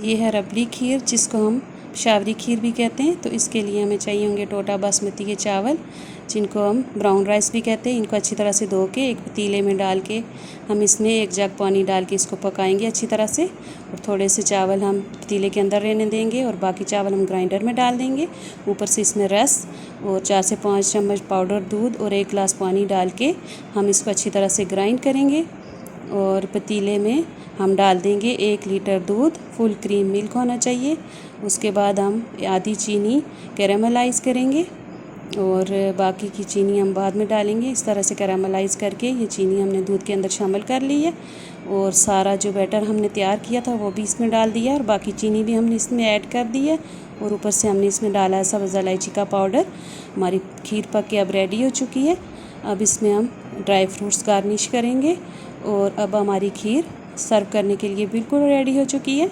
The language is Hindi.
ये है रबड़ी खीर, जिसको हम शावरी खीर भी कहते हैं। तो इसके लिए हमें चाहिए होंगे टोटा बासमती के चावल, जिनको हम ब्राउन राइस भी कहते हैं। इनको अच्छी तरह से धो के एक पतीले में डाल के हम इसमें 1 जग पानी डाल के इसको पकाएंगे अच्छी तरह से। और थोड़े से चावल हम पतीले के अंदर रहने देंगे और बाकी चावल हम ग्राइंडर में डाल देंगे। ऊपर से इसमें रस और 4 से 5 चम्मच पाउडर दूध और 1 गिलास पानी डाल के हम इसको अच्छी तरह से ग्राइंड करेंगे। और पतीले में हम डाल देंगे 1 लीटर दूध, फुल क्रीम मिल्क होना चाहिए। उसके बाद हम आधी चीनी कैरामलाइज़ करेंगे और बाकी की चीनी हम बाद में डालेंगे। इस तरह से कैरामलाइज़ करके ये चीनी हमने दूध के अंदर शामिल कर ली है और सारा जो बैटर हमने तैयार किया था वो भी इसमें डाल दिया और बाकी चीनी भी हमने इसमें ऐड कर दी है। और ऊपर से हमने इसमें डाला है सब्ज़ इलायची का पाउडर। हमारी खीर पक के अब रेडी हो चुकी है। अब इसमें हम ड्राई फ्रूट्स गार्निश करेंगे और अब हमारी खीर सर्व करने के लिए बिल्कुल रेडी हो चुकी है।